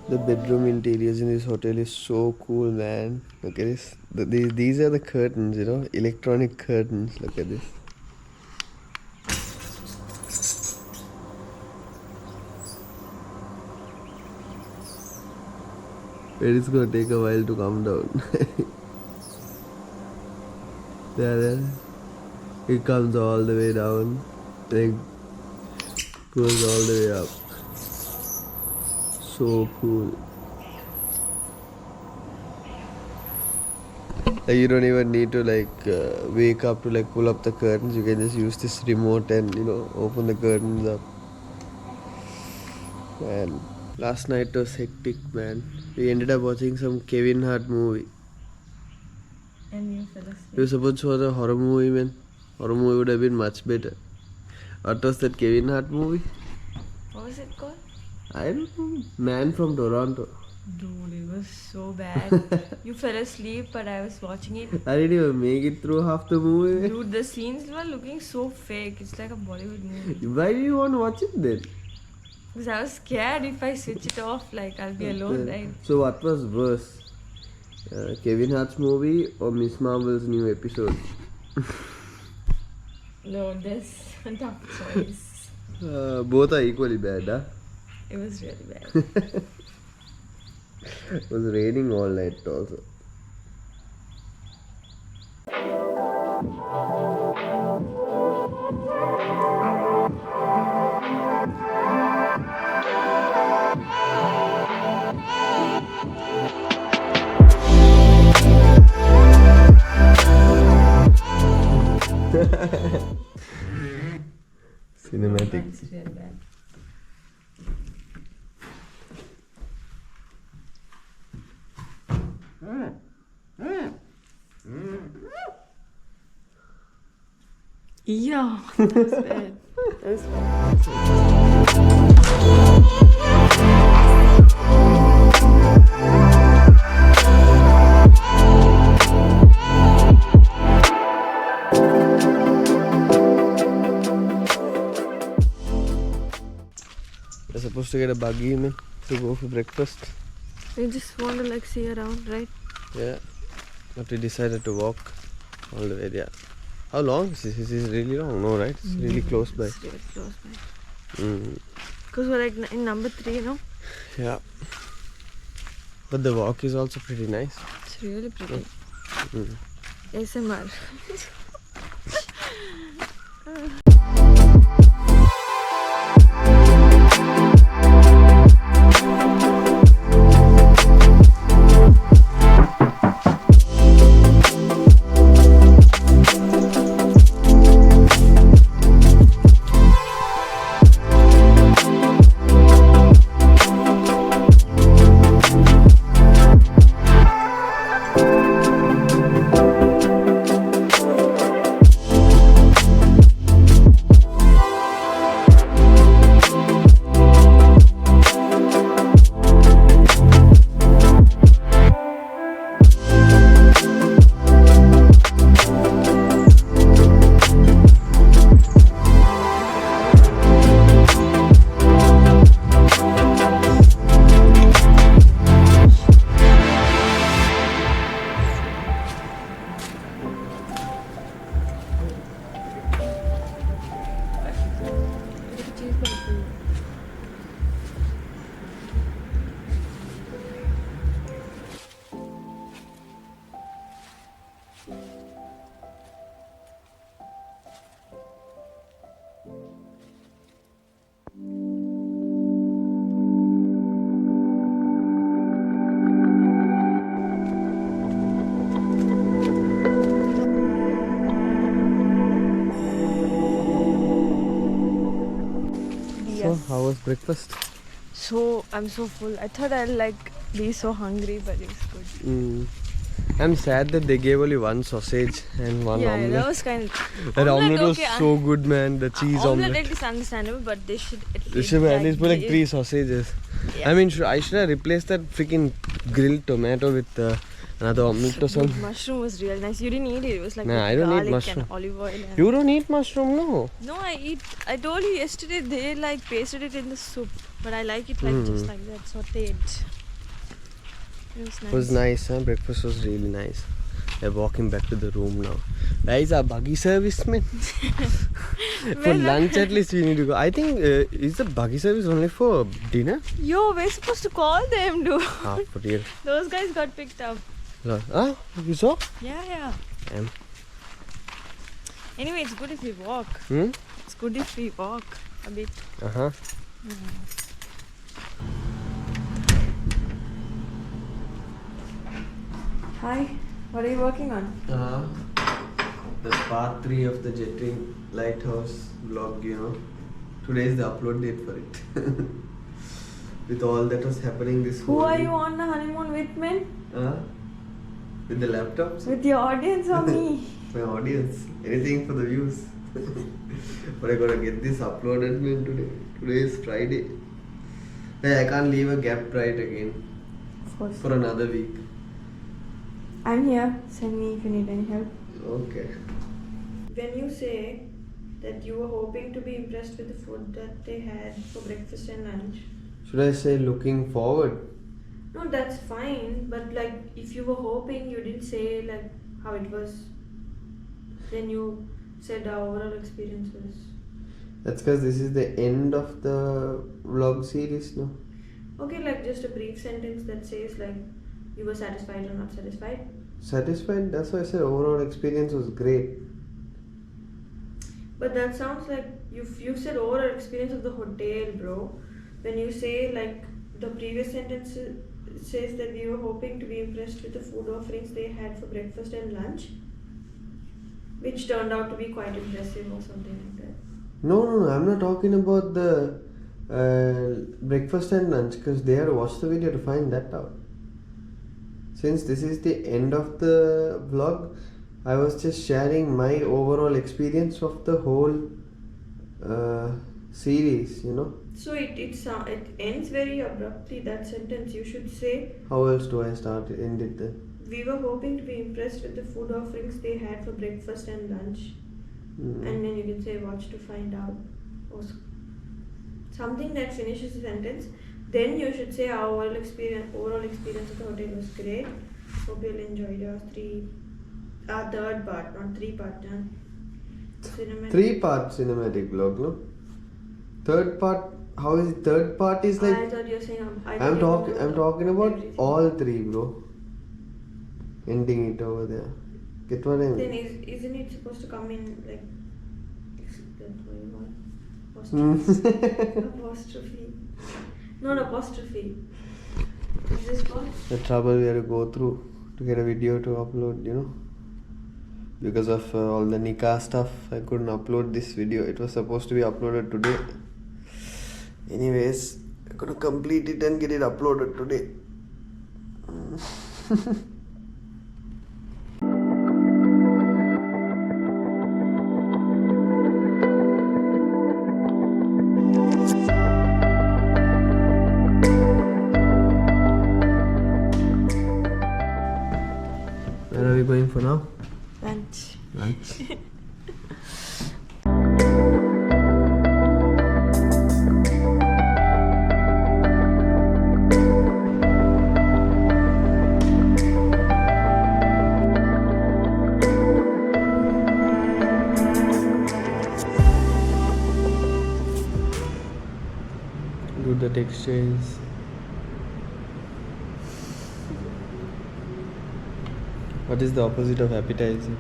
The bedroom interiors in this hotel is so cool, man. Look at this. These are the curtains, you know, electronic curtains. Look at this. But it's gonna take a while to come down. There. It comes all the way down. Then goes all the way up. So cool. Like you don't even need to wake up to pull up the curtains. You can just use this remote and open the curtains up. Man, last night was hectic, man. We ended up watching some Kevin Hart movie. And you fell asleep. We were supposed to watch a horror movie, man. Horror movie would have been much better. What was that Kevin Hart movie? What was it called? I don't know. Man from Toronto. Dude, it was so bad. You fell asleep, but I was watching it. I didn't even make it through half the movie. Dude, the scenes were looking so fake. It's like a Bollywood movie. Why do you want to watch it then? Because I was scared if I switch it off, I'll be alone, right? So what was worse? Kevin Hart's movie or Miss Marvel's new episode? No, there's a tough choice. Both are equally bad, huh? It was really bad. It was raining all night also. Cinematic. It's really bad. Yeah, that was bad. That was We're supposed to get a buggy, man, to go for breakfast. We just want to see around, right? Yeah. But we decided to walk all the way there. How long is this? This is really long, no, right? It's really close by. It's really close by. Mm. Because we're in number 3, no? Yeah. But the walk is also pretty nice. It's really pretty. Mm. ASMR. So, how was breakfast? So, I'm so full. I thought I'd be so hungry, but it was good. Mm. I'm sad that they gave only one sausage and one Yeah, omelette. that was kind of... That omelette was okay, so good, man. The cheese omelette. Omelette is understandable, but they should at They least... should at least put give- 3 sausages. Yeah. I mean, I should have replaced that freaking grilled tomato with another omelette or Dude, something. mushroom was real nice. You didn't eat it. It was Nah, with I don't eat garlic mushroom. and olive oil. You don't eat mushroom, no? No, I eat. I told you yesterday they pasted it in the soup. But I like it like just like that, sauteed. It was nice. It was nice, huh? Breakfast was really nice. We're walking back to the room now. Guys, our buggy service, man. For lunch at least we need to go. I think, is the buggy service only for dinner? Yo, we're supposed to call them, dude. Ah, for real. Those guys got picked up. Ah, you saw? Yeah. Anyway, it's good if we walk. It's good if we walk a bit. Uh-huh. Hi, what are you working on? The part 3 of the jetting lighthouse vlog, you know. Today is the upload date for it. With all that was happening this Who whole are week. you on the honeymoon with, man? With the laptops? With your audience or me? My audience. Anything for the views. But I gotta get this uploaded, man, today. Today is Friday. Hey, I can't leave a gap right again. Of course. For another week. I'm here. Send me if you need any help. Okay. When you say that you were hoping to be impressed with the food that they had for breakfast and lunch. Should I say looking forward? No, that's fine. But like, if you were hoping, you didn't say like how it was. Then you said our overall experience was. That's because this is the end of the vlog series, no? Okay, like just a brief sentence that says like you were satisfied or not satisfied. Satisfied? That's why I said overall experience was great. But that sounds like you said overall experience of the hotel, bro. When you say like the previous sentence says that we were hoping to be impressed with the food offerings they had for breakfast and lunch, which turned out to be quite impressive or something like that. No, I'm not talking about the breakfast and lunch because they had to watch the video to find that out. Since this is the end of the vlog, I was just sharing my overall experience of the whole series, you know. So it ends very abruptly, that sentence. You should say, how else do I end it then? we were hoping to be impressed with the food offerings they had for breakfast and lunch. And then you can say, watch to find out. Or something that finishes the sentence. Then you should say, our overall experience of the hotel was great. Hope you'll enjoy your third part, not 3-part, John. Cinematic. 3-part cinematic vlog, no? Third part, how is it? Third part is like. I thought you were saying. I'm talking about everything. all 3, bro. Ending it over there. Get what I mean? Then isn't it supposed to come in like? That's what you want. Apostrophe. Not apostrophe. Is this what? The trouble we had to go through to get a video to upload, you know. Because of all the Nikah stuff, I couldn't upload this video. It was supposed to be uploaded today. Anyways, I gotta complete it and get it uploaded today. Where are we going for now? Lunch. Lunch. Do the textures. What is the opposite of appetizing?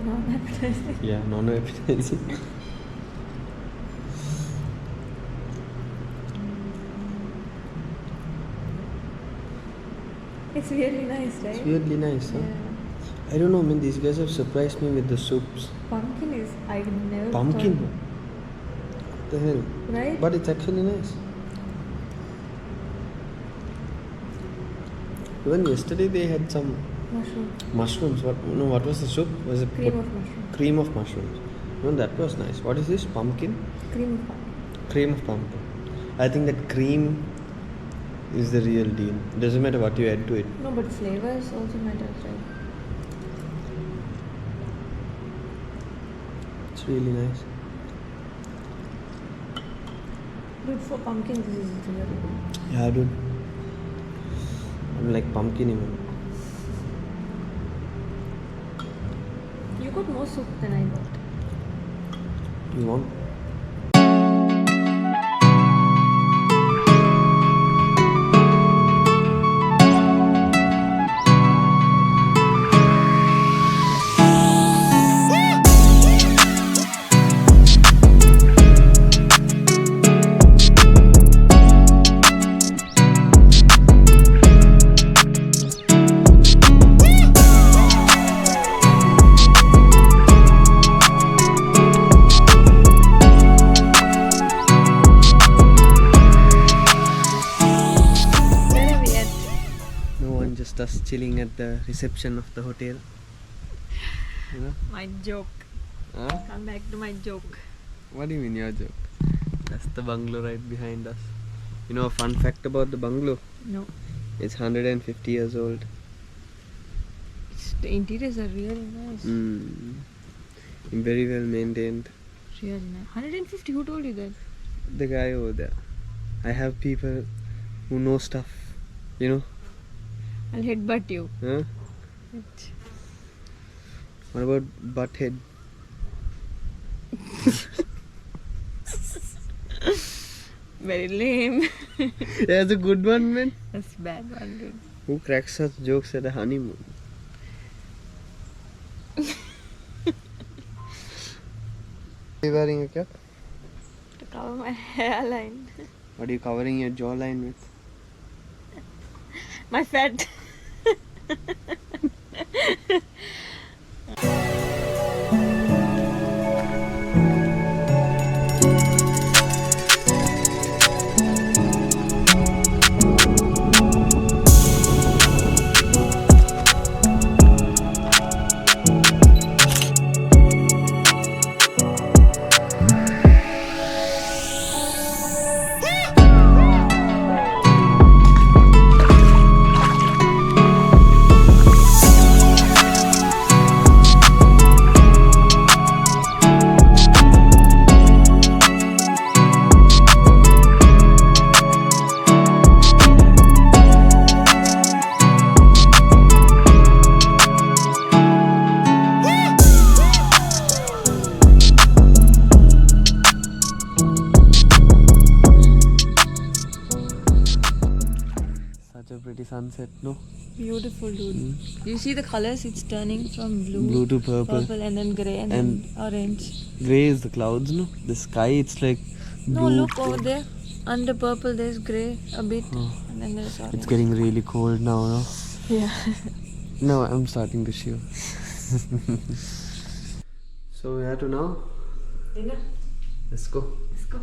Non-appetizing. Yeah, non-appetizing. It's really nice, right? It's weirdly nice, huh? Yeah. I don't know, man. These guys have surprised me with the soups. Pumpkin is. I never. Pumpkin? thought- What the hell? Right? But it's actually nice. Even yesterday they had some Mushroom. mushrooms. What was the soup? Was it Cream of mushroom. cream of mushrooms? No, that was nice. What is this? Pumpkin? Cream of pumpkin. Cream of pumpkin. I think that cream is the real deal. Doesn't matter what you add to it. No, but flavors also matters, right? It's really nice. Dude, for pumpkin, this is really good. Yeah, dude. I'm like pumpkin even. You got more soup than I got. You want? Just us chilling at the reception of the hotel. You know? My joke. Huh? Come back to my joke. What do you mean your joke? That's the bungalow right behind us. You know a fun fact about the bungalow? No. It's 150 years old. The interiors are really nice. Very well maintained. Really nice. 150? Who told you that? The guy over there. I have people who know stuff. You know? I'll headbutt you. Huh? What about butthead? Very lame. That's a good one, man. That's a bad one, dude. Who cracks such jokes at a honeymoon? Are you wearing a cap? To cover my hairline. What are you covering your jawline with? My fat. Such a pretty sunset, no? Beautiful, dude. You see the colors? It's turning from Blue to purple. and then grey and then orange. Grey is the clouds, no? The sky, it's like blue. No, look over there. Under purple, there's grey a bit, and then there's orange. It's getting really cold now, no? Yeah. No, I'm starting to shiver. So we have to now? Dinner. Let's go. Let's go.